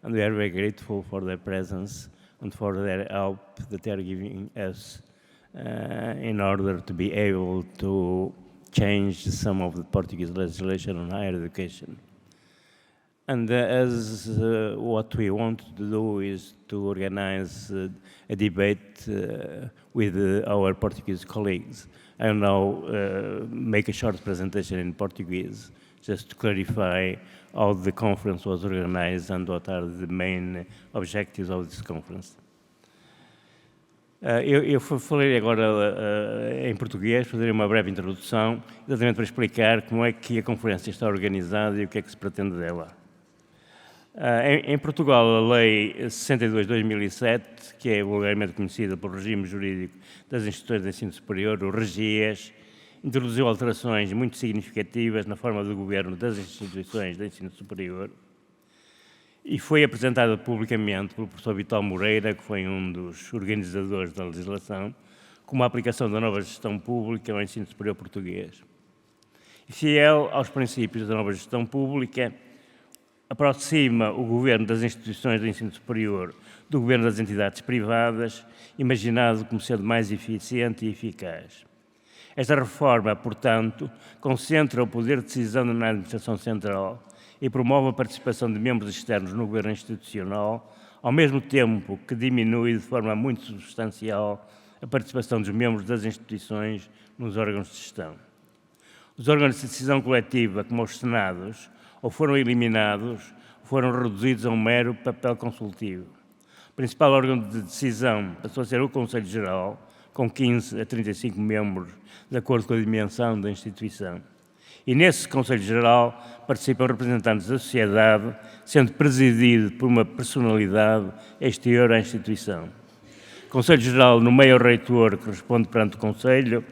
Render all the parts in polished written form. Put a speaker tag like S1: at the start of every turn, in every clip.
S1: and we are very grateful for their presence and for their help that they are giving us in order to be able to change some of the Portuguese legislation on higher education. And as what we want to do is to organize a debate with our Portuguese colleagues. I will now make a short presentation in Portuguese, just to clarify how the conference was organized and what are the main objectives of this conference. Eu falarei agora em português, farei uma breve introdução, exatamente para explicar como é que a conferência está organizada e o que é que se pretende dela. Em Portugal, a Lei 62/2007, que é vulgarmente conhecida pelo regime jurídico das instituições de ensino superior, o REGIAS, introduziu alterações muito significativas na forma de governo das instituições de ensino superior e foi apresentada publicamente pelo professor Vital Moreira, que foi um dos organizadores da legislação, como a aplicação da nova gestão pública ao ensino superior português. E fiel aos princípios da nova gestão pública, aproxima o governo das instituições de ensino superior do governo das entidades privadas, imaginado como sendo mais eficiente e eficaz. Esta reforma, portanto, concentra o poder de decisão na administração central e promove a participação de membros externos no governo institucional, ao mesmo tempo que diminui de forma muito substancial a participação dos membros das instituições nos órgãos de gestão. Os órgãos de decisão coletiva, como os senados, ou foram eliminados, ou foram reduzidos a um mero papel consultivo. O principal órgão de decisão passou a ser o Conselho Geral, com 15 a 35 membros, de acordo com a dimensão da instituição. E nesse Conselho Geral participam representantes da sociedade, sendo presidido por uma personalidade exterior à instituição. O Conselho Geral nomeia o reitor, que responde perante o Conselho,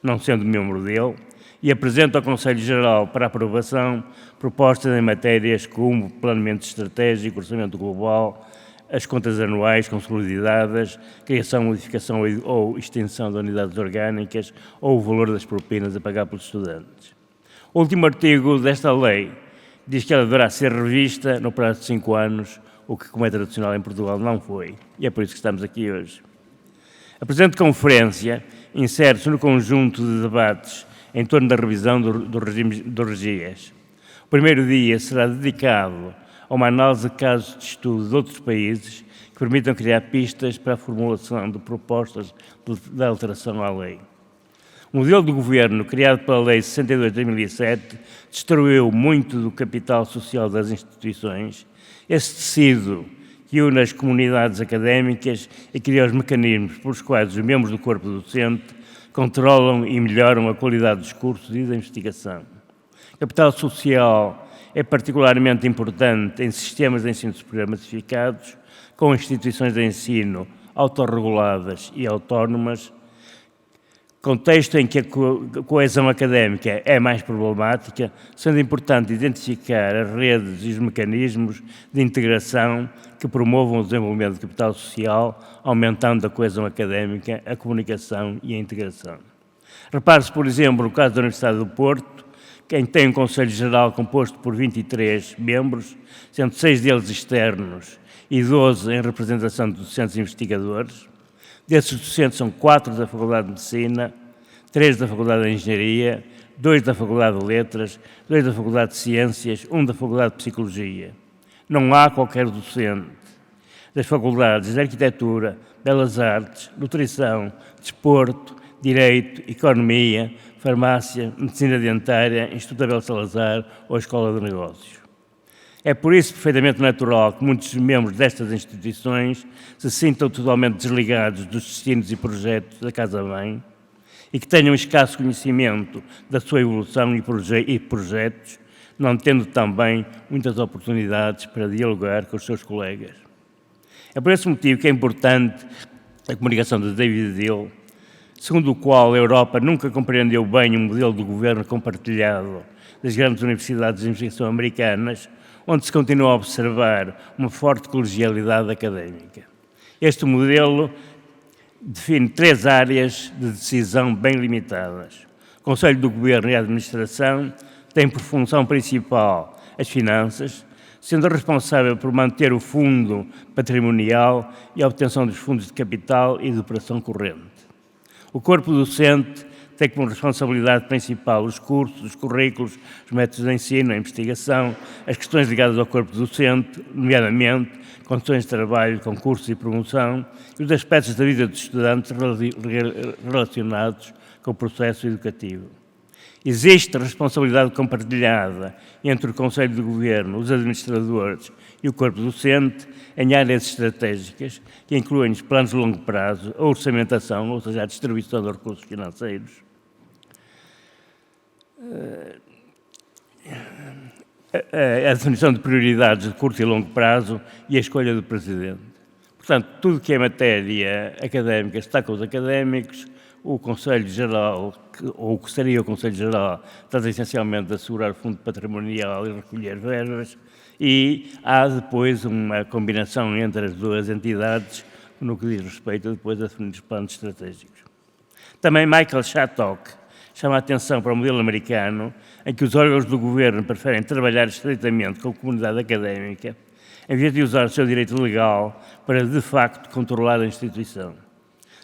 S1: não sendo membro dele, e apresenta ao Conselho Geral para aprovação propostas em matérias como planeamento estratégico, orçamento global, as contas anuais consolidadas, criação, modificação ou extensão de unidades orgânicas ou o valor das propinas a pagar pelos estudantes. O último artigo desta lei diz que ela deverá ser revista no prazo de 5 anos, o que, como é tradicional em Portugal, não foi. E é por isso que estamos aqui hoje. A presente conferência insere-se no conjunto de debates em torno da revisão do regime do REGIAS. O primeiro dia será dedicado a uma análise de casos de estudo de outros países que permitam criar pistas para a formulação de propostas de alteração à lei. O modelo de governo criado pela Lei 62/2007 destruiu muito do capital social das instituições, esse tecido que une as comunidades académicas e cria os mecanismos pelos quais os membros do corpo docente controlam e melhoram a qualidade dos cursos e da investigação. O capital social é particularmente importante em sistemas de ensino superior massificados, com instituições de ensino autorreguladas e autónomas, contexto em que a coesão académica é mais problemática, sendo importante identificar as redes e os mecanismos de integração que promovam o desenvolvimento do capital social, aumentando a coesão académica, a comunicação e a integração. Repare-se, por exemplo, no caso da Universidade do Porto, quem tem um Conselho Geral composto por 23 membros, sendo 6 deles externos e 12 em representação de docentes e investigadores. Desses docentes são 4 da Faculdade de Medicina, 3 da Faculdade de Engenharia, 2 da Faculdade de Letras, 2 da Faculdade de Ciências, 1 da Faculdade de Psicologia. Não há qualquer docente das faculdades de Arquitetura, Belas Artes, Nutrição, Desporto, Direito, Economia, Farmácia, Medicina Dentária, Instituto Abel Salazar ou Escola de Negócios. É por isso perfeitamente natural que muitos membros destas instituições se sintam totalmente desligados dos destinos e projetos da Casa-Mãe e que tenham escasso conhecimento da sua evolução e projetos, não tendo também muitas oportunidades para dialogar com os seus colegas. É por esse motivo que é importante a comunicação de David Dill, segundo o qual a Europa nunca compreendeu bem o modelo de governo compartilhado das grandes universidades de investigação americanas, onde se continua a observar uma forte colegialidade académica. Este modelo define 3 áreas de decisão bem limitadas. O Conselho do Governo e a Administração tem por função principal as finanças, sendo responsável por manter o fundo patrimonial e a obtenção dos fundos de capital e de operação corrente. O corpo docente tem como responsabilidade principal os cursos, os currículos, os métodos de ensino, a investigação, as questões ligadas ao corpo docente, nomeadamente condições de trabalho, concursos e promoção, e os aspectos da vida dos estudantes relacionados com o processo educativo. Existe responsabilidade compartilhada entre o Conselho de Governo, os administradores e o corpo docente em áreas estratégicas que incluem os planos de longo prazo, a orçamentação, ou seja, a distribuição de recursos financeiros, a definição de prioridades de curto e longo prazo e a escolha do presidente. Portanto, tudo que é matéria académica está com os académicos. O Conselho Geral, ou o que seria o Conselho Geral, trata essencialmente de assegurar o fundo patrimonial e recolher verbas, e há depois uma combinação entre as duas entidades no que diz respeito depois a definir os planos estratégicos. Também Michael Shattuck chama a atenção para o modelo americano, em que os órgãos do governo preferem trabalhar estreitamente com a comunidade académica, em vez de usar o seu direito legal para, de facto, controlar a instituição.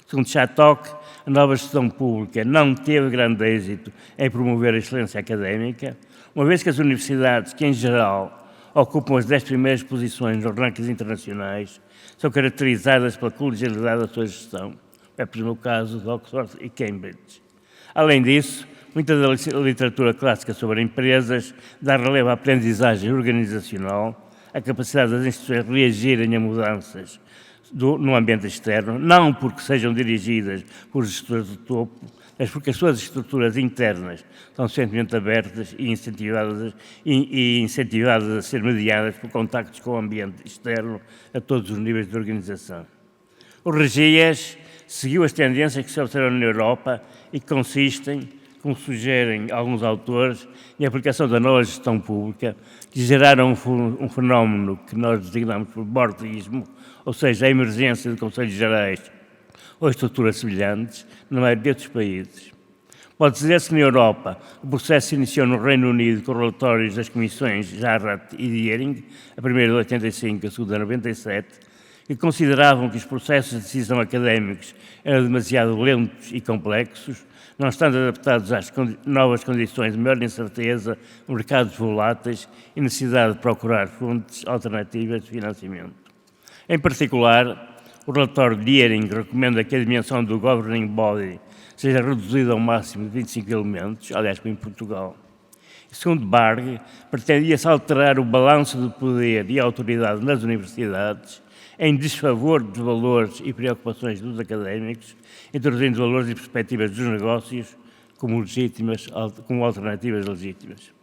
S1: Segundo Shattuck, a nova gestão pública não teve grande êxito em promover a excelência académica, uma vez que as universidades, que em geral ocupam as 10 primeiras posições nos rankings internacionais, são caracterizadas pela colegialidade da sua gestão. É, por exemplo, o caso de Oxford e Cambridge. Além disso, muita da literatura clássica sobre empresas dá relevo à aprendizagem organizacional, à capacidade das instituições reagirem a mudanças no ambiente externo, não porque sejam dirigidas por gestores de topo, mas porque as suas estruturas internas são suficientemente abertas e incentivadas a ser mediadas por contactos com o ambiente externo a todos os níveis de organização. O Regias seguiu as tendências que se observam na Europa e que consistem, como sugerem alguns autores, em aplicação da nova gestão pública, que geraram um fenómeno que nós designamos por bordismo, ou seja, a emergência de conselhos gerais ou estruturas semelhantes, na maioria dos países. Pode dizer-se que na Europa o processo se iniciou no Reino Unido com relatórios das comissões Jarrett e Deering, a primeira de 85 e a segunda de 97, que consideravam que os processos de decisão académicos eram demasiado lentos e complexos, não estando adaptados às novas condições de maior incerteza, mercados voláteis e necessidade de procurar fontes alternativas de financiamento. Em particular, o relatório de Deering recomenda que a dimensão do governing body seja reduzida ao máximo de 25 elementos, aliás, como em Portugal. Segundo Barg, pretendia-se alterar o balanço de poder e autoridade nas universidades em desfavor dos valores e preocupações dos académicos, introduzindo valores e perspectivas dos negócios como alternativas legítimas.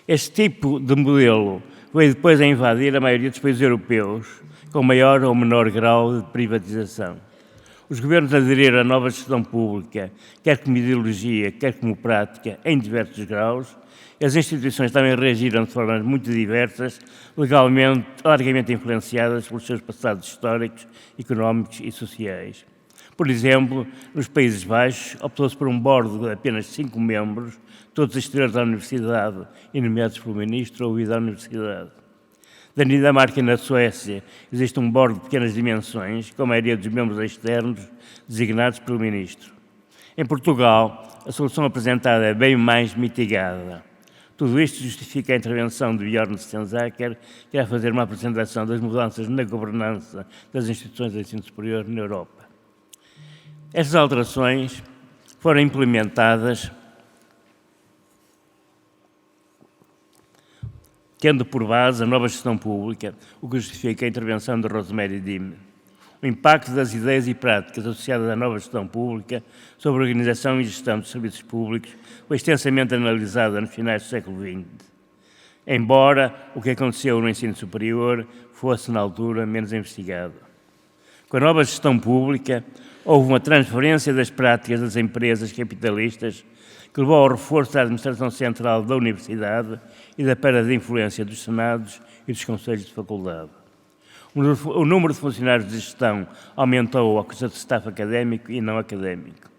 S1: Este tipo de modelo veio depois a invadir a maioria dos países europeus, com maior ou menor grau de privatização. Os governos aderiram à nova gestão pública, quer como ideologia, quer como prática, em diversos graus, e as instituições também reagiram de formas muito diversas, legalmente, largamente influenciadas pelos seus passados históricos, económicos e sociais. Por exemplo, nos Países Baixos, optou-se por um board de apenas 5 membros, todos exteriores à universidade e nomeados pelo ministro ou da universidade. Na Dinamarca e na Suécia existe um board de pequenas dimensões, com a maioria dos membros externos designados pelo ministro. Em Portugal, a solução apresentada é bem mais mitigada. Tudo isto justifica a intervenção de Bjorn Stensacker, que irá fazer uma apresentação das mudanças na governança das instituições de ensino superior na Europa. Estas alterações foram implementadas tendo por base a nova gestão pública, o que justifica a intervenção de Rosemary Dean. O impacto das ideias e práticas associadas à nova gestão pública sobre a organização e gestão dos serviços públicos foi extensamente analisada nos finais do século XX, embora o que aconteceu no ensino superior fosse, na altura, menos investigado. Com a nova gestão pública, houve uma transferência das práticas das empresas capitalistas que levou ao reforço da administração central da universidade e da perda de influência dos senados e dos conselhos de faculdade. O número de funcionários de gestão aumentou ao custo de staff académico e não académico.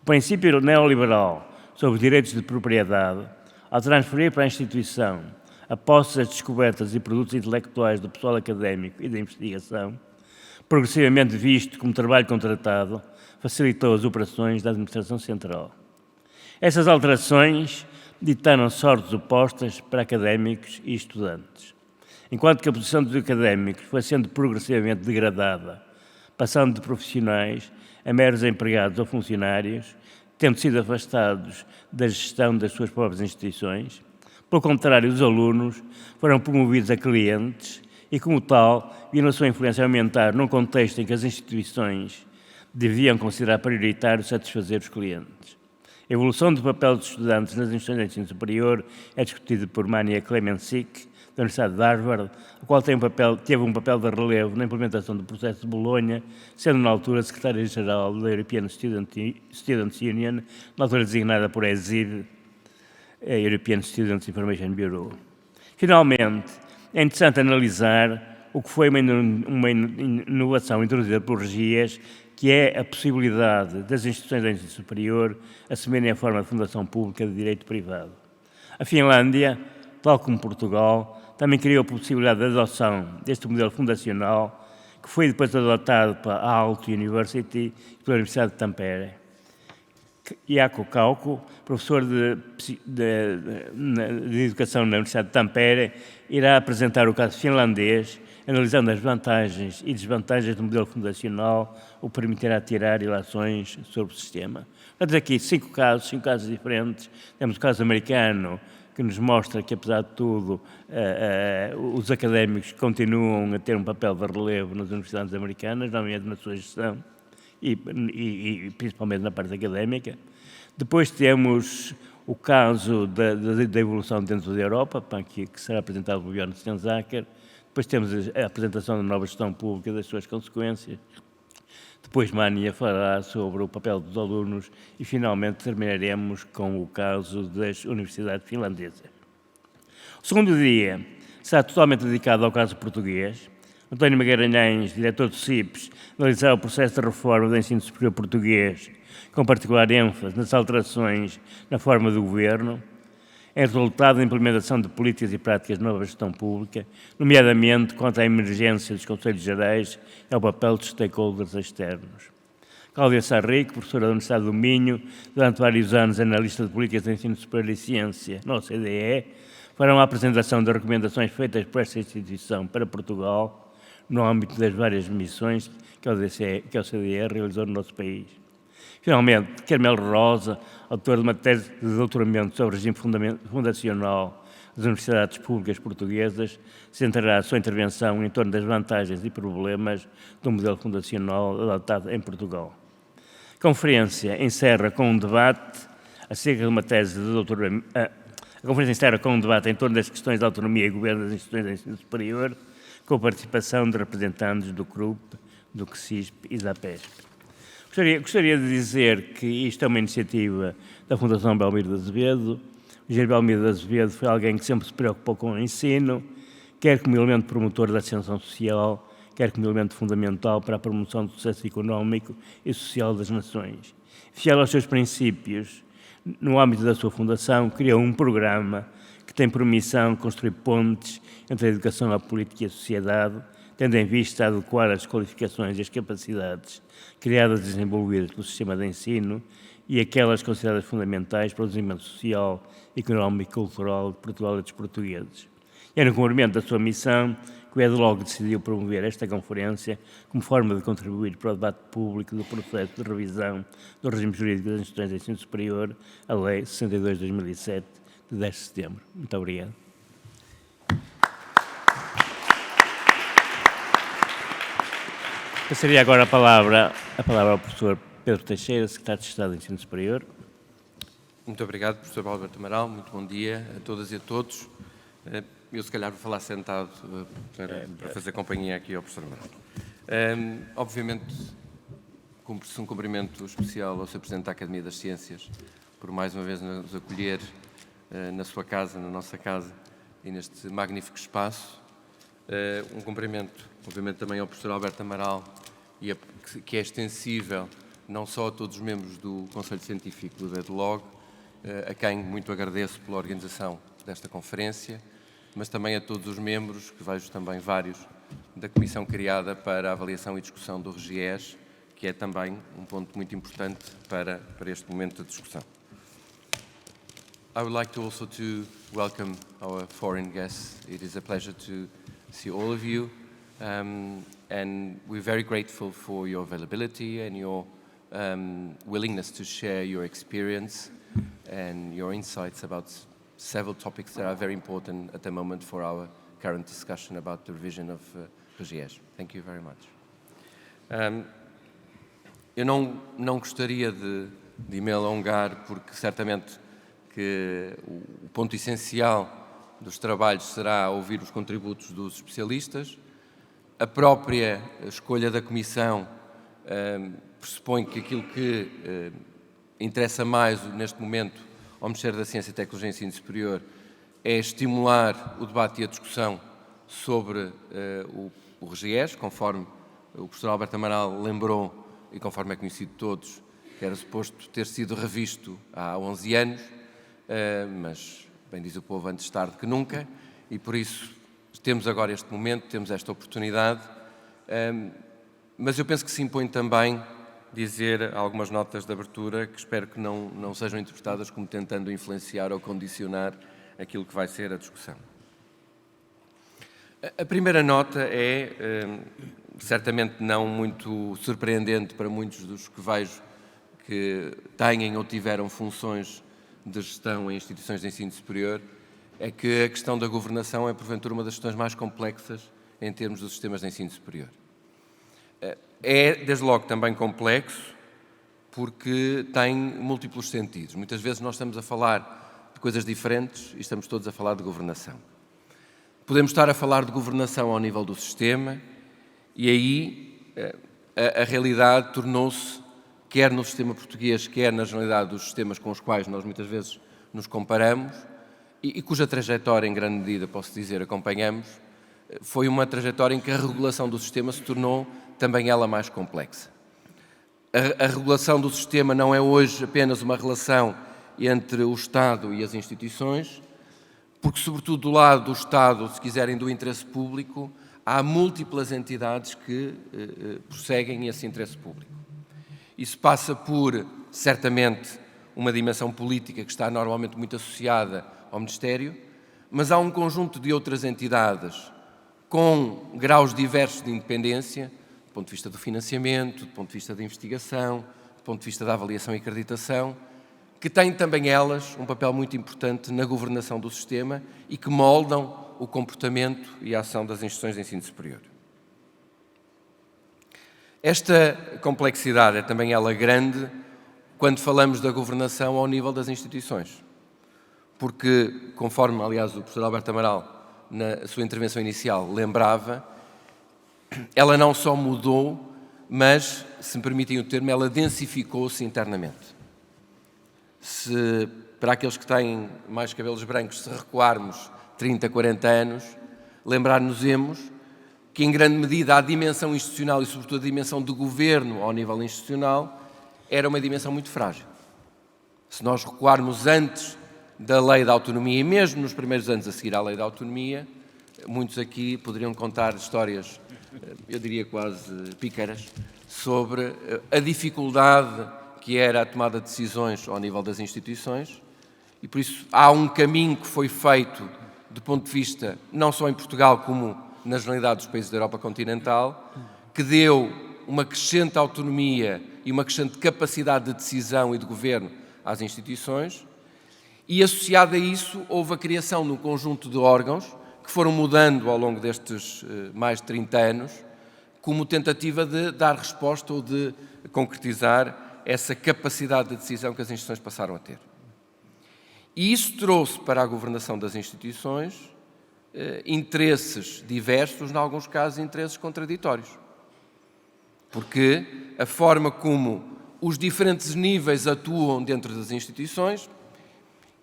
S1: O princípio neoliberal sobre os direitos de propriedade, ao transferir para a instituição a posse das descobertas e produtos intelectuais do pessoal académico e da investigação, progressivamente visto como trabalho contratado, facilitou as operações da administração central. Essas alterações ditaram sortes opostas para académicos e estudantes. Enquanto que a posição dos académicos foi sendo progressivamente degradada, passando de profissionais a meros empregados ou funcionários, tendo sido afastados da gestão das suas próprias instituições, pelo contrário, os alunos foram promovidos a clientes e, como tal, viram a sua influência aumentar num contexto em que as instituições deviam considerar prioritário satisfazer os clientes. A evolução do papel dos estudantes nas instituições de ensino superior é discutida por Mania Klemensic, da Universidade de Harvard, a qual teve um papel de relevo na implementação do processo de Bolonha, sendo na altura secretária-geral da European Students Union, na altura designada por ESIB, a European Students Information Bureau. Finalmente, é interessante analisar o que foi uma inovação introduzida por Regias, que é a possibilidade das instituições de ensino superior assumirem a forma de fundação pública de direito privado. A Finlândia, tal como Portugal, também criou a possibilidade de adoção deste modelo fundacional, que foi depois adotado pela Aalto University e pela Universidade de Tampere. Jaakko Kauko, professor de Educação na Universidade de Tampere, irá apresentar o caso finlandês, analisando as vantagens e desvantagens do modelo fundacional, o que permitirá tirar ilações sobre o sistema. Temos aqui cinco casos diferentes. Temos o caso americano, que nos mostra que, apesar de tudo, os académicos continuam a ter um papel de relevo nas universidades americanas, normalmente na sua gestão, e principalmente na parte académica. Depois temos o caso da evolução dentro da Europa, que será apresentado pelo Björn Stenzaker. Depois temos a apresentação da nova gestão pública e das suas consequências. Depois Mania falará sobre o papel dos alunos e, finalmente, terminaremos com o caso das universidades finlandesas. O segundo dia será totalmente dedicado ao caso português. António Magalhães, diretor do CIPES, analisará o processo de reforma do ensino superior português, com particular ênfase nas alterações na forma do governo, em resultado da implementação de políticas e práticas de nova gestão pública, nomeadamente quanto à emergência dos Conselhos Gerais e ao papel dos stakeholders externos. Cláudia Sarrico, professora da Universidade do Minho, durante vários anos analista de políticas de ensino superior e ciência na OCDE, farão a apresentação das recomendações feitas por esta instituição para Portugal, no âmbito das várias missões que a OCDE realizou no nosso país. Finalmente, Carmelo Rosa, autor de uma tese de doutoramento sobre o regime fundacional das universidades públicas portuguesas, centrará a sua intervenção em torno das vantagens e problemas do modelo fundacional adotado em Portugal. A conferência encerra com um debate acerca de uma tese de doutoramento. A conferência encerra com um debate em torno das questões de autonomia e governo das instituições de ensino superior, com a participação de representantes do CRUP, do CSISP e da PESP. Gostaria de dizer que isto é uma iniciativa da Fundação Belmiro de Azevedo. O engenheiro Belmiro de Azevedo foi alguém que sempre se preocupou com o ensino, quer como elemento promotor da ascensão social, quer como elemento fundamental para a promoção do sucesso económico e social das nações. Fiel aos seus princípios, no âmbito da sua fundação, criou um programa que tem por missão construir pontes entre a educação, a política e a sociedade, tendo em vista adequar as qualificações e as capacidades criadas e desenvolvidas pelo sistema de ensino e aquelas consideradas fundamentais para o desenvolvimento social, económico e cultural de Portugal e dos portugueses. E é no cumprimento da sua missão que o EDLOG decidiu promover esta conferência como forma de contribuir para o debate público do processo de revisão do regime jurídico das instituições de ensino superior, a Lei 62 de 2007, de 10 de setembro. Muito obrigado. Passaria agora a palavra ao professor Pedro Teixeira, secretário de Estado de Ensino Superior.
S2: Muito obrigado, professor Alberto Amaral. Muito bom dia a todas e a todos. Eu, se calhar, vou falar sentado para fazer companhia aqui ao professor Amaral. Obviamente, cumpre-se um cumprimento especial ao Sr. Presidente da Academia das Ciências, por mais uma vez nos acolher na sua casa, na nossa casa e neste magnífico espaço. Um cumprimento obviamente também ao professor Alberto Amaral, que é extensível não só a todos os membros do Conselho Científico do DEDLOG, a quem muito agradeço pela organização desta conferência, mas também a todos os membros, que vejo também vários, da comissão criada para a avaliação e discussão do RGES, que é também um ponto muito importante para este momento de discussão. I would like to also to welcome our foreign guests. It is a pleasure to see all of you, and we're very grateful for your availability and your willingness to share your experience and your insights about several topics that are very important at the moment for our current discussion about the revision of RGES. Thank you very much. Eu não gostaria de me alongar, porque certamente que o ponto essencial dos trabalhos será ouvir os contributos dos especialistas. A própria escolha da Comissão pressupõe que aquilo que interessa mais neste momento ao Ministério da Ciência, Tecnologia e Ensino Superior é estimular o debate e a discussão sobre o RGES, conforme o professor Alberto Amaral lembrou e conforme é conhecido de todos, que era suposto ter sido revisto há 11 anos, mas, bem diz o povo, antes tarde que nunca, e por isso temos agora este momento, temos esta oportunidade, mas eu penso que se impõe também dizer algumas notas de abertura que espero que não sejam interpretadas como tentando influenciar ou condicionar aquilo que vai ser a discussão. A primeira nota é, certamente não muito surpreendente para muitos dos que vejo que têm ou tiveram funções de gestão em instituições de ensino superior, é que a questão da governação é, porventura, uma das questões mais complexas em termos dos sistemas de ensino superior. É, desde logo, também complexo, porque tem múltiplos sentidos. Muitas vezes nós estamos a falar de coisas diferentes e estamos todos a falar de governação. Podemos estar a falar de governação ao nível do sistema e aí a realidade tornou-se, quer no sistema português, quer na generalidade dos sistemas com os quais nós muitas vezes nos comparamos e cuja trajetória, em grande medida, posso dizer, acompanhamos, foi uma trajetória em que a regulação do sistema se tornou também ela mais complexa. A regulação do sistema não é hoje apenas uma relação entre o Estado e as instituições, porque, sobretudo, do lado do Estado, se quiserem, do interesse público, há múltiplas entidades que prosseguem esse interesse público. Isso passa por, certamente, uma dimensão política que está normalmente muito associada ao Ministério, mas há um conjunto de outras entidades com graus diversos de independência, do ponto de vista do financiamento, do ponto de vista da investigação, do ponto de vista da avaliação e acreditação, que têm também elas um papel muito importante na governação do sistema e que moldam o comportamento e a ação das instituições de ensino superior. Esta complexidade é também ela grande quando falamos da governação ao nível das instituições, porque, conforme, aliás, o professor Alberto Amaral, na sua intervenção inicial, lembrava, ela não só mudou, mas, se me permitem o termo, ela densificou-se internamente. Se, para aqueles que têm mais cabelos brancos, se recuarmos 30, 40 anos, lembrar-nos-emos que, em grande medida, a dimensão institucional e, sobretudo, a dimensão de governo ao nível institucional era uma dimensão muito frágil. Se nós recuarmos antes da lei da autonomia e mesmo nos primeiros anos a seguir à lei da autonomia, muitos aqui poderiam contar histórias, eu diria quase pícaras, sobre a dificuldade que era a tomada de decisões ao nível das instituições e, por isso, há um caminho que foi feito do ponto de vista, não só em Portugal como na generalidade dos países da Europa continental, que deu uma crescente autonomia e uma crescente capacidade de decisão e de governo às instituições e, associado a isso, houve a criação de um conjunto de órgãos que foram mudando ao longo destes mais de 30 anos como tentativa de dar resposta ou de concretizar essa capacidade de decisão que as instituições passaram a ter. E isso trouxe para a governação das instituições interesses diversos, em alguns casos interesses contraditórios. Porque a forma como os diferentes níveis atuam dentro das instituições,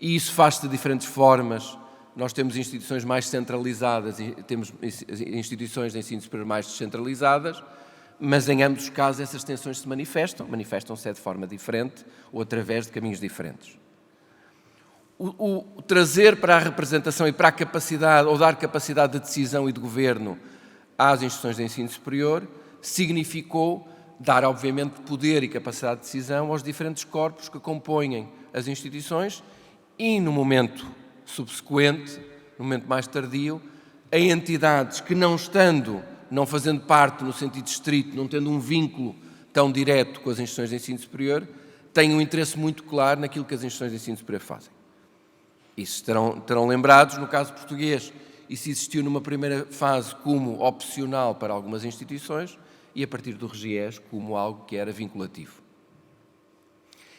S2: e isso faz-se de diferentes formas nós temos instituições mais centralizadas e temos instituições de ensino superior mais descentralizadas, mas em ambos os casos essas tensões se manifestam-se de forma diferente ou através de caminhos diferentes. O trazer para a representação e para a capacidade, ou dar capacidade de decisão e de governo às instituições de ensino superior, significou dar, obviamente, poder e capacidade de decisão aos diferentes corpos que compõem as instituições e, no momento subsequente, no momento mais tardio, a entidades que não fazendo parte no sentido estrito, não tendo um vínculo tão direto com as instituições de ensino superior, têm um interesse muito claro naquilo que as instituições de ensino superior fazem. Isso terão lembrados, no caso português, isso existiu numa primeira fase como opcional para algumas instituições e a partir do RGES como algo que era vinculativo.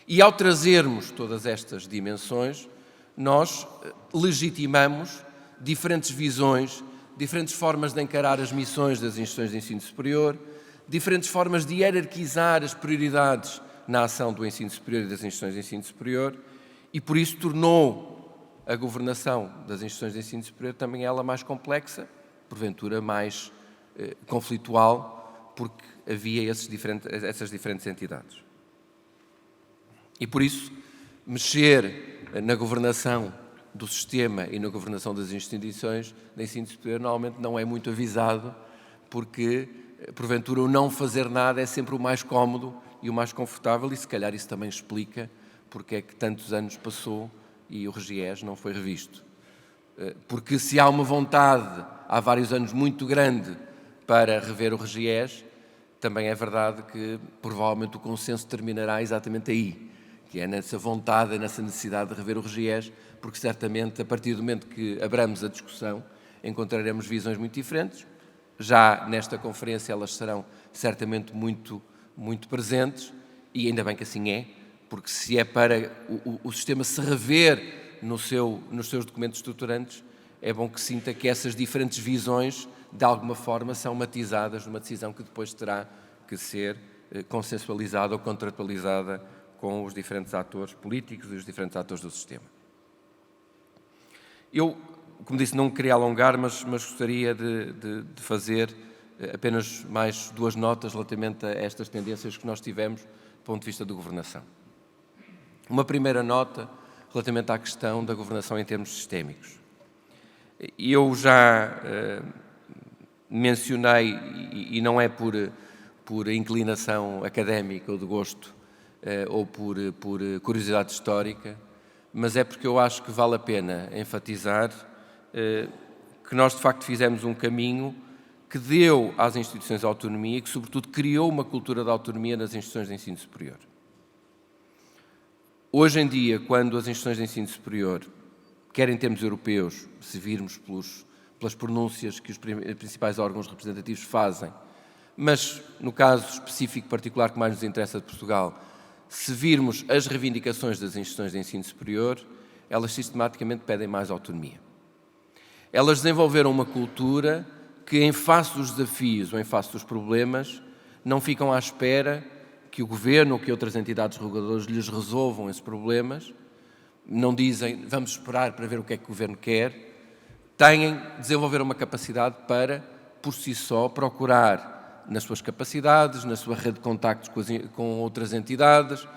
S2: E ao trazermos todas estas dimensões, nós legitimamos diferentes visões, diferentes formas de encarar as missões das instituições de ensino superior, diferentes formas de hierarquizar as prioridades na ação do ensino superior e das instituições de ensino superior e por isso tornou a governação das instituições de ensino superior também ela mais complexa, porventura mais conflitual, porque havia essas diferentes entidades. E por isso, mexer na governação do sistema e na governação das instituições de ensino superior normalmente não é muito avisado, porque, porventura, o não fazer nada é sempre o mais cómodo e o mais confortável, e se calhar isso também explica porque é que tantos anos passou e o RGES não foi revisto. Porque se há uma vontade, há vários anos, muito grande para rever o RGES, também é verdade que provavelmente o consenso terminará exatamente aí, que é nessa vontade, nessa necessidade de rever o RGES, porque certamente a partir do momento que abramos a discussão encontraremos visões muito diferentes. Já nesta conferência elas serão certamente muito presentes e ainda bem que assim é, porque se é para o sistema se rever nos seus documentos estruturantes, é bom que sinta que essas diferentes visões, de alguma forma, são matizadas numa decisão que depois terá que ser consensualizada ou contratualizada com os diferentes atores políticos e os diferentes atores do sistema. Eu, como disse, não queria alongar, mas gostaria de fazer apenas mais duas notas relativamente a estas tendências que nós tivemos do ponto de vista da governação. Uma primeira nota relativamente à questão da governação em termos sistémicos. Eu já mencionei, e não é por inclinação académica ou de gosto, ou por curiosidade histórica, mas é porque eu acho que vale a pena enfatizar que nós, de facto, fizemos um caminho que deu às instituições autonomia e que, sobretudo, criou uma cultura de autonomia nas instituições de ensino superior. Hoje em dia, quando as instituições de ensino superior, quer em termos europeus, se virmos pelas pronúncias que os principais órgãos representativos fazem, mas no caso específico particular que mais nos interessa de Portugal, se virmos as reivindicações das instituições de ensino superior, elas sistematicamente pedem mais autonomia. Elas desenvolveram uma cultura que, em face dos desafios ou em face dos problemas, não ficam à espera que o Governo ou que outras entidades reguladoras lhes resolvam esses problemas, não dizem vamos esperar para ver o que é que o Governo quer, desenvolveram uma capacidade para, por si só, procurar nas suas capacidades, na sua rede de contactos com outras entidades,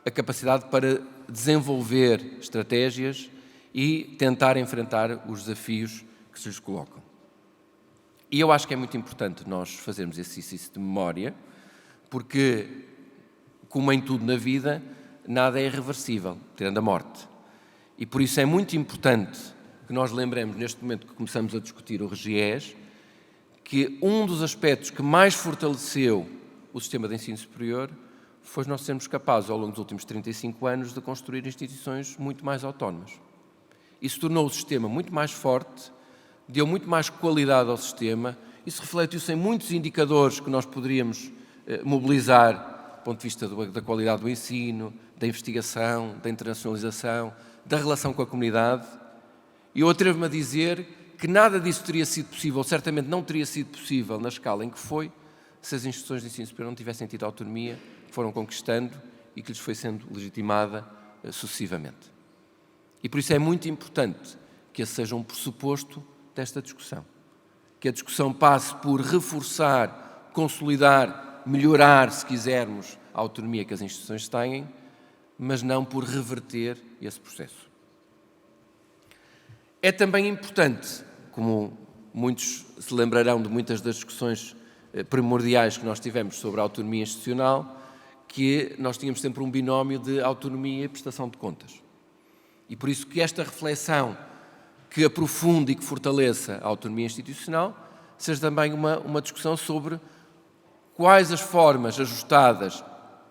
S2: a capacidade para desenvolver estratégias e tentar enfrentar os desafios que se lhes colocam. E eu acho que é muito importante nós fazermos esse exercício de memória, porque, como em tudo na vida, nada é irreversível, tirando a morte. E por isso é muito importante que nós lembremos, neste momento que começamos a discutir o RGES, que um dos aspectos que mais fortaleceu o sistema de ensino superior foi nós sermos capazes, ao longo dos últimos 35 anos, de construir instituições muito mais autónomas. Isso tornou o sistema muito mais forte, deu muito mais qualidade ao sistema, isso refletiu-se em muitos indicadores que nós poderíamos mobilizar do ponto de vista da qualidade do ensino, da investigação, da internacionalização, da relação com a comunidade. E eu atrevo-me a dizer que nada disso teria sido possível, certamente não teria sido possível na escala em que foi, se as instituições de ensino superior não tivessem tido autonomia, que foram conquistando e que lhes foi sendo legitimada sucessivamente. E por isso é muito importante que esse seja um pressuposto desta discussão. Que a discussão passe por reforçar, consolidar, melhorar, se quisermos, a autonomia que as instituições têm, mas não por reverter esse processo. É também importante, como muitos se lembrarão de muitas das discussões primordiais que nós tivemos sobre a autonomia institucional, que nós tínhamos sempre um binómio de autonomia e prestação de contas. E por isso que esta reflexão que aprofunde e que fortaleça a autonomia institucional seja também uma discussão sobre quais as formas ajustadas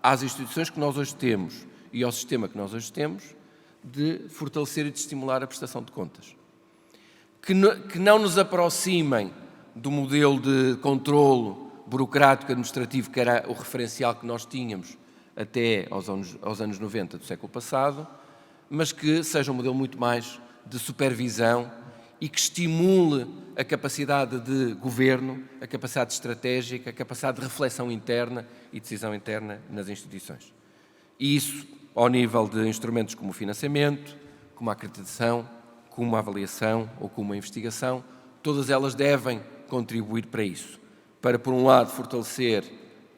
S2: às instituições que nós hoje temos e ao sistema que nós hoje temos de fortalecer e de estimular a prestação de contas. Que não nos aproximem do modelo de controlo burocrático administrativo que era o referencial que nós tínhamos até aos anos 90 do século passado, mas que seja um modelo muito mais de supervisão e que estimule a capacidade de governo, a capacidade estratégica, a capacidade de reflexão interna e decisão interna nas instituições. E isso ao nível de instrumentos como o financiamento, como a acreditação, como a avaliação ou como a investigação, todas elas devem contribuir para isso. Para, por um lado, fortalecer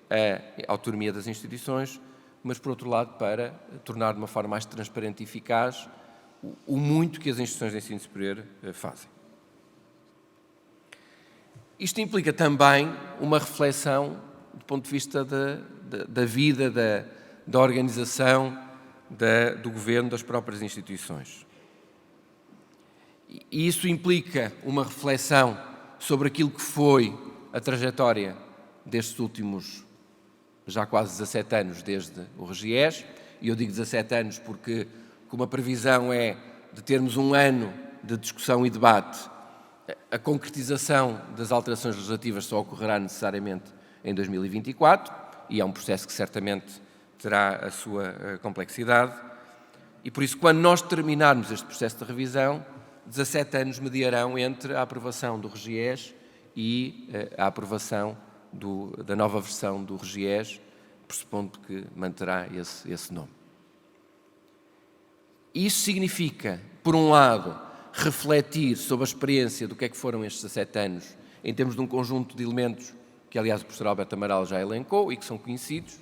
S2: a autonomia das instituições, mas, por outro lado, para tornar de uma forma mais transparente e eficaz o muito que as instituições de ensino superior fazem. Isto implica também uma reflexão do ponto de vista da vida, da organização, do governo, das próprias instituições. E isso implica uma reflexão sobre aquilo que foi a trajetória destes últimos já quase 17 anos desde o RGES, e eu digo 17 anos porque, como a previsão é de termos um ano de discussão e debate, a concretização das alterações legislativas só ocorrerá necessariamente em 2024, e é um processo que certamente terá a sua complexidade, e por isso, quando nós terminarmos este processo de revisão, 17 anos mediarão entre a aprovação do RGES e a aprovação da nova versão do RGES, pressupondo que manterá esse nome. Isso significa, por um lado, refletir sobre a experiência do que é que foram estes 17 anos, em termos de um conjunto de elementos que, aliás, o professor Alberto Amaral já elencou e que são conhecidos.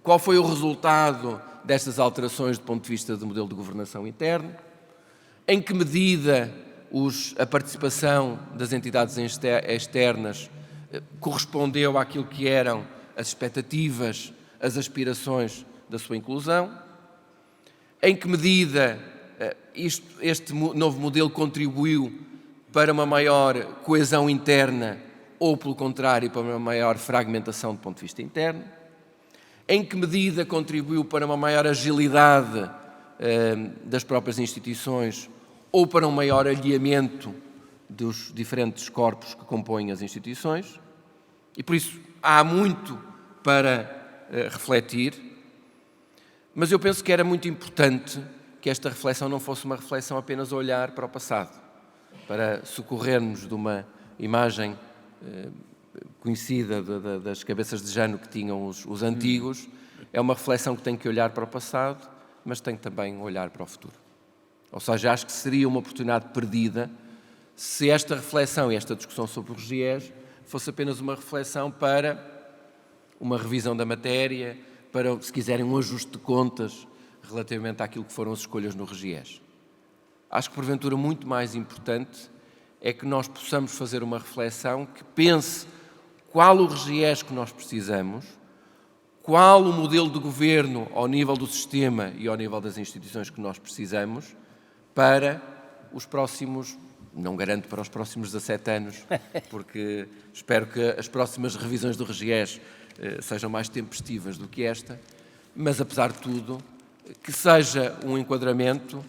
S2: Qual foi o resultado destas alterações do ponto de vista do modelo de governação interno? Em que medida a participação das entidades externas correspondeu àquilo que eram as expectativas, as aspirações da sua inclusão? Em que medida este novo modelo contribuiu para uma maior coesão interna ou, pelo contrário, para uma maior fragmentação do ponto de vista interno? Em que medida contribuiu para uma maior agilidade das próprias instituições ou para um maior alinhamento dos diferentes corpos que compõem as instituições? E por isso há muito para refletir, mas eu penso que era muito importante que esta reflexão não fosse uma reflexão apenas a olhar para o passado, para socorrermos de uma imagem conhecida das cabeças de Jano que tinham os antigos. É uma reflexão que tem que olhar para o passado, mas tem que também olhar para o futuro. Ou seja, acho que seria uma oportunidade perdida se esta reflexão e esta discussão sobre o RGES fosse apenas uma reflexão para uma revisão da matéria, para, se quiserem, um ajuste de contas relativamente àquilo que foram as escolhas no RGES. Acho que, porventura, muito mais importante é que nós possamos fazer uma reflexão que pense qual o RGES que nós precisamos, qual o modelo de governo ao nível do sistema e ao nível das instituições que nós precisamos para os próximos, não garanto para os próximos 17 anos, porque espero que as próximas revisões do RGES sejam mais tempestivas do que esta, mas, apesar de tudo, que seja um enquadramento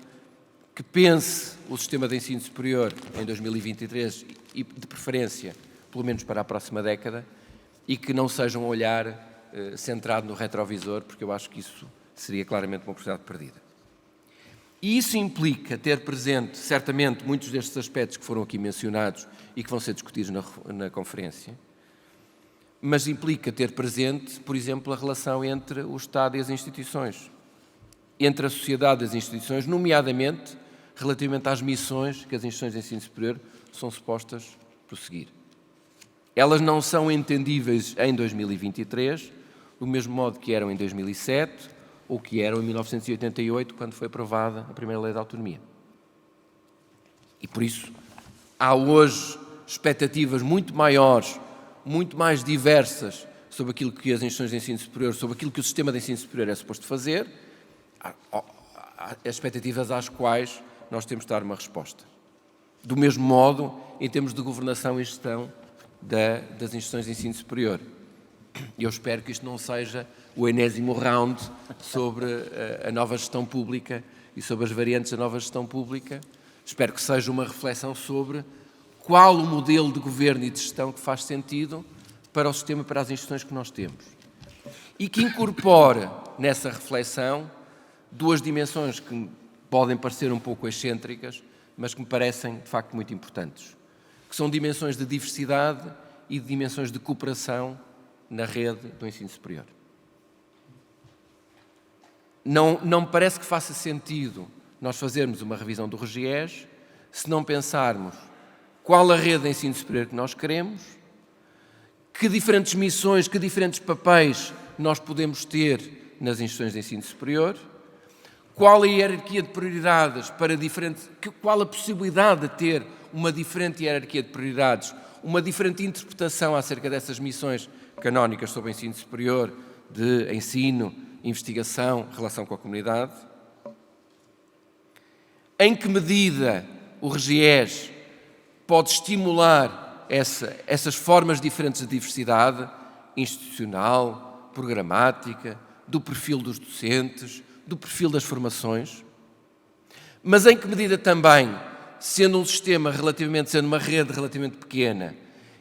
S2: que pense o sistema de ensino superior em 2023 e, de preferência, pelo menos para a próxima década, e que não seja um olhar centrado no retrovisor, porque eu acho que isso seria claramente uma oportunidade perdida. E isso implica ter presente, certamente, muitos destes aspectos que foram aqui mencionados e que vão ser discutidos na conferência, mas implica ter presente, por exemplo, a relação entre o Estado e as instituições, entre a sociedade e as instituições, nomeadamente relativamente às missões que as instituições de ensino superior são supostas prosseguir. Elas não são entendíveis em 2023, do mesmo modo que eram em 2007 ou que eram em 1988, quando foi aprovada a primeira Lei da Autonomia. E por isso há hoje expectativas muito maiores, muito mais diversas sobre aquilo que as instituições de ensino superior, sobre aquilo que o sistema de ensino superior é suposto fazer, as expectativas às quais nós temos de dar uma resposta. Do mesmo modo, em termos de governação e gestão das instituições de ensino superior. Eu espero que isto não seja o enésimo round sobre a nova gestão pública e sobre as variantes da nova gestão pública. Espero que seja uma reflexão sobre qual o modelo de governo e de gestão que faz sentido para o sistema, para as instituições que nós temos. E que incorpora nessa reflexão duas dimensões que podem parecer um pouco excêntricas, mas que me parecem, de facto, muito importantes, que são dimensões de diversidade e de dimensões de cooperação na rede do ensino superior. Não me parece que faça sentido nós fazermos uma revisão do RGES se não pensarmos qual a rede de ensino superior que nós queremos, que diferentes missões, que diferentes papéis nós podemos ter nas instituições de ensino superior, qual a hierarquia de prioridades para diferentes, qual a possibilidade de ter uma diferente hierarquia de prioridades, uma diferente interpretação acerca dessas missões canónicas sobre o ensino superior, de ensino, investigação, relação com a comunidade. Em que medida o RGES pode estimular essas formas diferentes de diversidade institucional, programática, do perfil dos docentes, do perfil das formações, mas em que medida também, sendo um sistema sendo uma rede relativamente pequena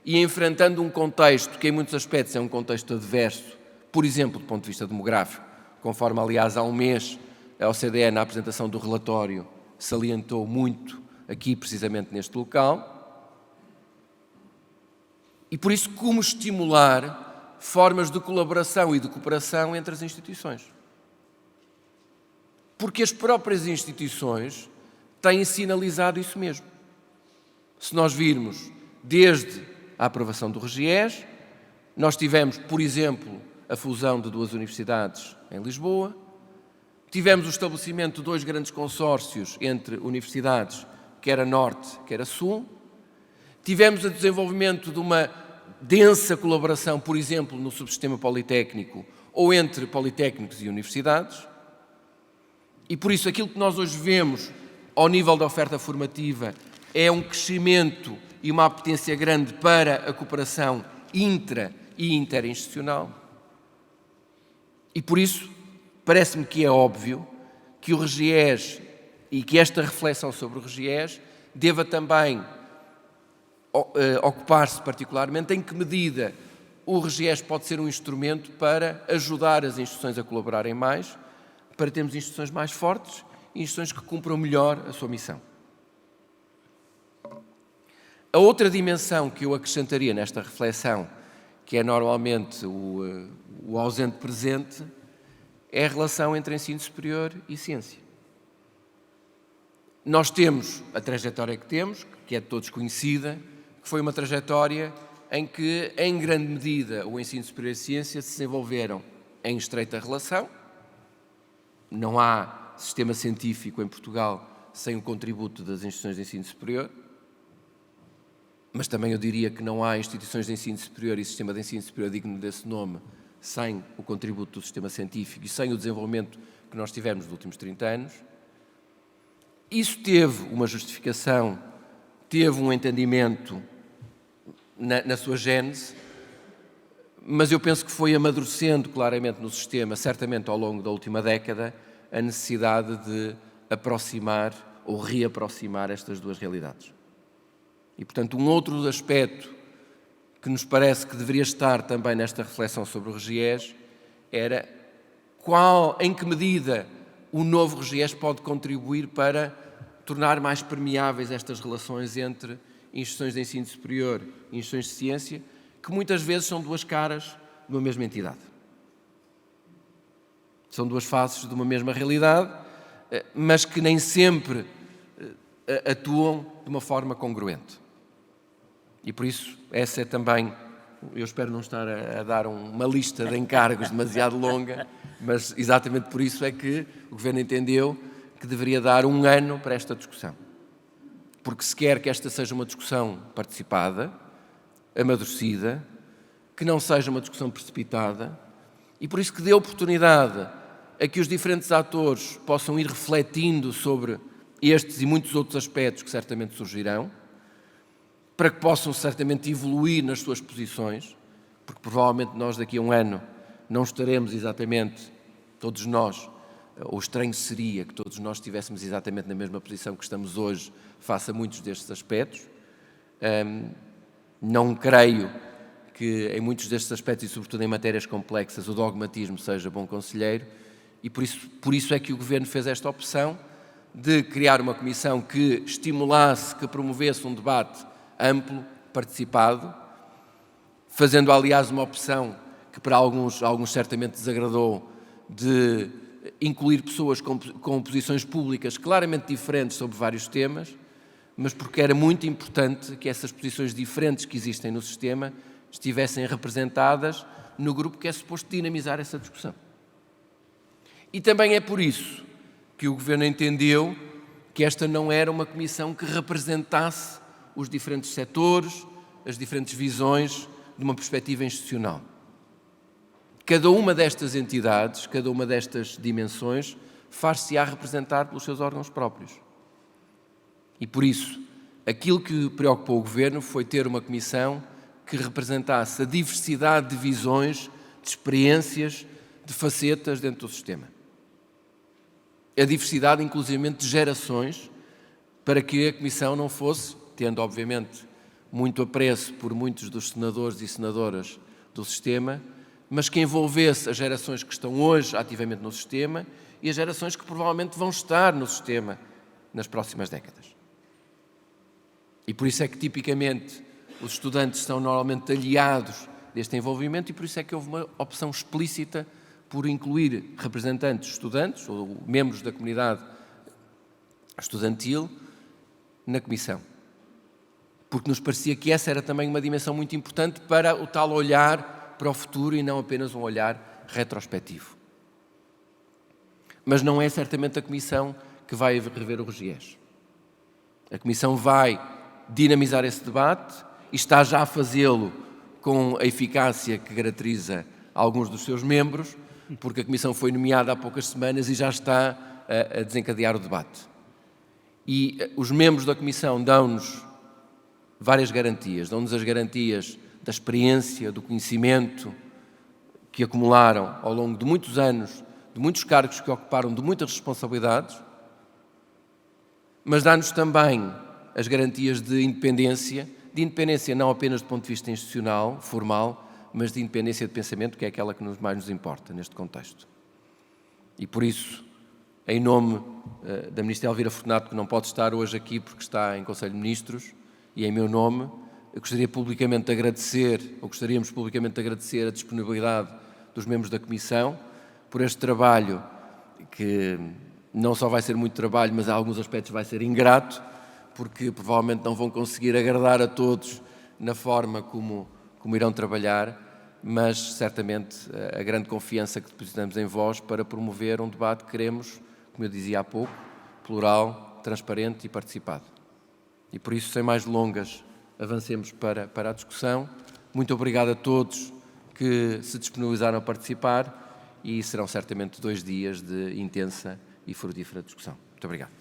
S2: e enfrentando um contexto que em muitos aspectos é um contexto adverso, por exemplo, do ponto de vista demográfico, conforme aliás há um mês a OCDE na apresentação do relatório salientou muito aqui precisamente neste local, e por isso como estimular formas de colaboração e de cooperação entre as instituições. Porque as próprias instituições têm sinalizado isso mesmo. Se nós virmos desde a aprovação do RGES, nós tivemos, por exemplo, a fusão de 2 universidades em Lisboa, tivemos o estabelecimento de 2 grandes consórcios entre universidades, quer a Norte, quer a Sul, tivemos o desenvolvimento de uma densa colaboração, por exemplo, no subsistema politécnico ou entre politécnicos e universidades, e por isso aquilo que nós hoje vemos ao nível da oferta formativa é um crescimento e uma apetência grande para a cooperação intra e interinstitucional. E por isso parece-me que é óbvio que o RGES e que esta reflexão sobre o RGES deva também ocupar-se particularmente em que medida o RGES pode ser um instrumento para ajudar as instituições a colaborarem mais, para termos instituições mais fortes e instituições que cumpram melhor a sua missão. A outra dimensão que eu acrescentaria nesta reflexão, que é normalmente o ausente presente, é a relação entre ensino superior e ciência. Nós temos a trajetória que temos, que é de todos conhecida, que foi uma trajetória em que, em grande medida, o ensino superior e a ciência se desenvolveram em estreita relação. Não há sistema científico em Portugal sem o contributo das instituições de ensino superior, mas também eu diria que não há instituições de ensino superior e sistema de ensino superior digno desse nome sem o contributo do sistema científico e sem o desenvolvimento que nós tivemos nos últimos 30 anos. Isso teve uma justificação, teve um entendimento na sua gênese, mas eu penso que foi amadurecendo claramente no sistema, certamente ao longo da última década, a necessidade de aproximar ou reaproximar estas duas realidades. E, portanto, um outro aspecto que nos parece que deveria estar também nesta reflexão sobre o RGES era em que medida o novo RGES pode contribuir para tornar mais permeáveis estas relações entre instituições de ensino superior e instituições de ciência, que muitas vezes são 2 caras de uma mesma entidade. São 2 faces de uma mesma realidade, mas que nem sempre atuam de uma forma congruente. E por isso, essa é também, eu espero não estar a dar uma lista de encargos demasiado longa, mas exatamente por isso é que o Governo entendeu que deveria dar 1 ano para esta discussão. Porque se quer que esta seja uma discussão participada, amadurecida, que não seja uma discussão precipitada, e por isso que dê oportunidade a que os diferentes atores possam ir refletindo sobre estes e muitos outros aspectos que certamente surgirão, para que possam certamente evoluir nas suas posições, porque provavelmente nós daqui a 1 ano não estaremos exatamente, todos nós, ou estranho seria que todos nós estivéssemos exatamente na mesma posição que estamos hoje face a muitos destes aspectos. Não creio que em muitos destes aspectos e sobretudo em matérias complexas o dogmatismo seja bom conselheiro e por isso é que o Governo fez esta opção de criar uma comissão que estimulasse, que promovesse um debate amplo, participado, fazendo aliás uma opção que para alguns certamente desagradou, de incluir pessoas com posições públicas claramente diferentes sobre vários temas, mas porque era muito importante que essas posições diferentes que existem no sistema estivessem representadas no grupo que é suposto dinamizar essa discussão. E também é por isso que o Governo entendeu que esta não era uma comissão que representasse os diferentes setores, as diferentes visões de uma perspectiva institucional. Cada uma destas entidades, cada uma destas dimensões, far-se-á representar pelos seus órgãos próprios. E por isso, aquilo que preocupou o Governo foi ter uma comissão que representasse a diversidade de visões, de experiências, de facetas dentro do sistema. A diversidade, inclusivamente, de gerações, para que a Comissão não fosse, tendo, obviamente, muito apreço por muitos dos senadores e senadoras do sistema, mas que envolvesse as gerações que estão hoje ativamente no sistema e as gerações que provavelmente vão estar no sistema nas próximas décadas. E por isso é que, tipicamente, os estudantes são normalmente aliados deste envolvimento e por isso é que houve uma opção explícita por incluir representantes estudantes ou membros da comunidade estudantil na Comissão. Porque nos parecia que essa era também uma dimensão muito importante para o tal olhar para o futuro e não apenas um olhar retrospectivo. Mas não é certamente a Comissão que vai rever o RGES. A Comissão vai dinamizar esse debate e está já a fazê-lo com a eficácia que caracteriza alguns dos seus membros, porque a Comissão foi nomeada há poucas semanas e já está a desencadear o debate. E os membros da Comissão dão-nos várias garantias. Dão-nos as garantias da experiência, do conhecimento que acumularam ao longo de muitos anos, de muitos cargos que ocuparam, de muitas responsabilidades, mas dá-nos também as garantias de independência não apenas do ponto de vista institucional, formal, mas de independência de pensamento, que é aquela que mais nos importa neste contexto. E por isso, em nome da Ministra Elvira Fortunato, que não pode estar hoje aqui porque está em Conselho de Ministros, e em meu nome, eu gostaríamos publicamente de agradecer a disponibilidade dos membros da Comissão por este trabalho, que não só vai ser muito trabalho, mas a alguns aspectos vai ser ingrato, porque provavelmente não vão conseguir agradar a todos na forma como irão trabalhar, mas certamente a grande confiança que depositamos em vós para promover um debate que queremos, como eu dizia há pouco, plural, transparente e participado. E por isso, sem mais delongas, avancemos para a discussão. Muito obrigado a todos que se disponibilizaram a participar e serão certamente 2 dias de intensa e frutífera discussão. Muito obrigado.